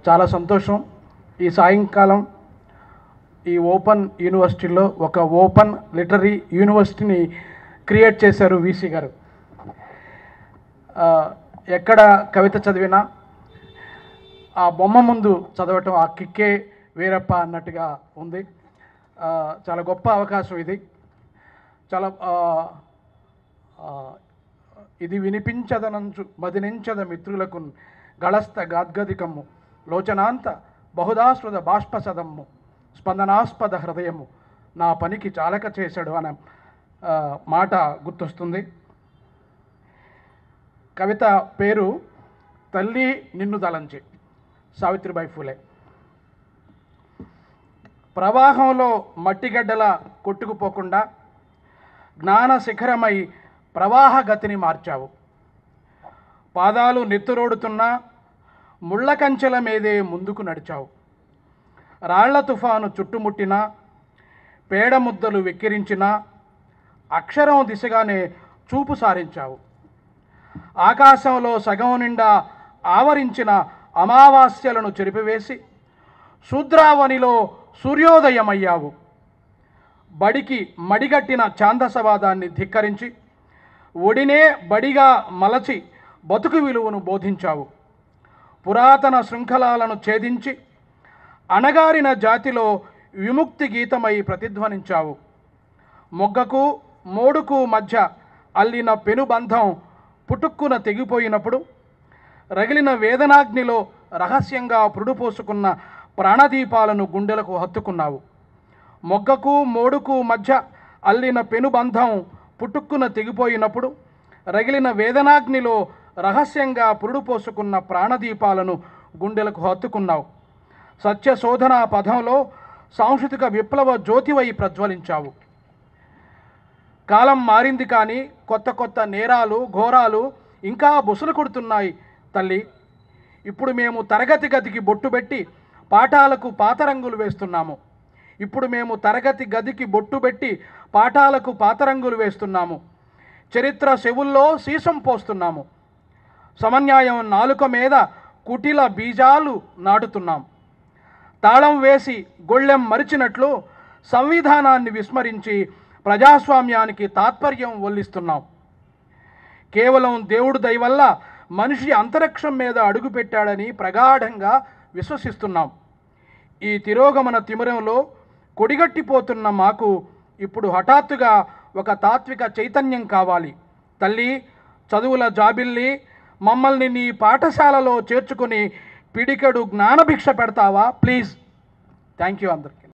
చాలా సంతోషం. ఈ సాయంకాలం ఈ ఓపెన్ యూనివర్సిటీలో ఒక ఓపెన్ లిటరీ యూనివర్సిటీని క్రియేట్ చేశారు వీసీ గారు. ఎక్కడ కవిత చదివినా ఆ బొమ్మ ముందు చదవటం ఆ కిక్కే వీరప్ప అన్నట్టుగా ఉంది. చాలా గొప్ప అవకాశం ఇది. చాలా ఇది వినిపించదనంచు మదినించద మిత్రులకు గళస్థ గాద్గదికమ్ము లోచనాంత బహుదాశ్రుత బాష్పసదమ్ము స్పందనాస్పద హృదయము నా పనికి చాలక చేశాడు అనే మాట గుర్తొస్తుంది. కవిత పేరు తల్లి నిన్ను దలంచి, సావిత్రిబాయి ఫూలే. ప్రవాహంలో మట్టిగడ్డల కొట్టుకుపోకుండా జ్ఞాన శిఖరమై ప్రవాహ గతిని మార్చావు. పాదాలు నెత్తురోడుతున్నా ముళ్ళ కంచెల మీదే ముందుకు నడిచావు. రాళ్ల తుఫాను చుట్టుముట్టినా పేడ ముద్దలు వెక్కిరించినా అక్షరం దిశగానే చూపు సారించావు. ఆకాశంలో సగం నిండా ఆవరించిన అమావాస్యలను చెరిపివేసి శూద్రావనిలో సూర్యోదయమయ్యావు. బడికి మడిగట్టిన ఛాందసవాదాన్ని ధిక్కరించి ఒడినే బడిగా మలచి బతుకు విలువను బోధించావు. పురాతన శృంఖలాలను ఛేదించి అణగారిన జాతిలో విముక్తి గీతమై ప్రతిధ్వనించావు. మొగ్గకు మోడుకు మధ్య అల్లిన పెనుబంధం పుటుక్కున తెగిపోయినప్పుడు రగిలిన వేదనాగ్నిలో రహస్యంగా పురుడుపోసుకున్న ప్రాణదీపాలను గుండెలకు హత్తుకున్నావు. మొగ్గకు మోడుకు మధ్య అల్లిన పెనుబంధం పుట్టుక్కున తెగిపోయినప్పుడు రగిలిన వేదనాగ్నిలో రహస్యంగా పురుడుపోసుకున్న ప్రాణదీపాలను గుండెలకు హత్తుకున్నావు. సత్యశోధన పథంలో సాంస్కృతిక విప్లవ జ్యోతివై ప్రజ్వలించావు. కాలం మారింది కానీ కొత్త కొత్త నేరాలు ఘోరాలు ఇంకా బుసలు కొడుతున్నాయి తల్లి. ఇప్పుడు మేము తరగతి గదికి బొట్టు పెట్టి పాఠాలకు పాత రంగులు వేస్తున్నాము. తరగతి గదికి బొట్టు పెట్టి పాఠాలకు పాత రంగులు వేస్తున్నాము. చరిత్ర చెవుల్లో సీసం పోస్తున్నాము. సమన్యాయం నాలుక మీద కుటిల బీజాలు నాటుతున్నాం. తాళం వేసి గొళ్ళెం మరిచినట్లు సంవిధానాన్ని విస్మరించి ప్రజాస్వామ్యానికి తాత్పర్యం వల్లిస్తున్నాం. కేవలం దేవుడు దయ వల్ల మనిషి అంతరిక్షం మీద అడుగుపెట్టాడని ప్రగాఢంగా విశ్వసిస్తున్నాం. ఈ తిరోగమన తిమిరంలో కొడిగట్టిపోతున్న మాకు ఇప్పుడు హఠాత్తుగా ఒక తాత్విక చైతన్యం కావాలి. తల్లి, చదువుల జాబిల్లి, మమ్మల్ని నీ పాఠశాలలో చేర్చుకుని పిడికెడు జ్ఞానభిక్ష పెడతావా ప్లీజ్? థ్యాంక్ యూ అందరికీ.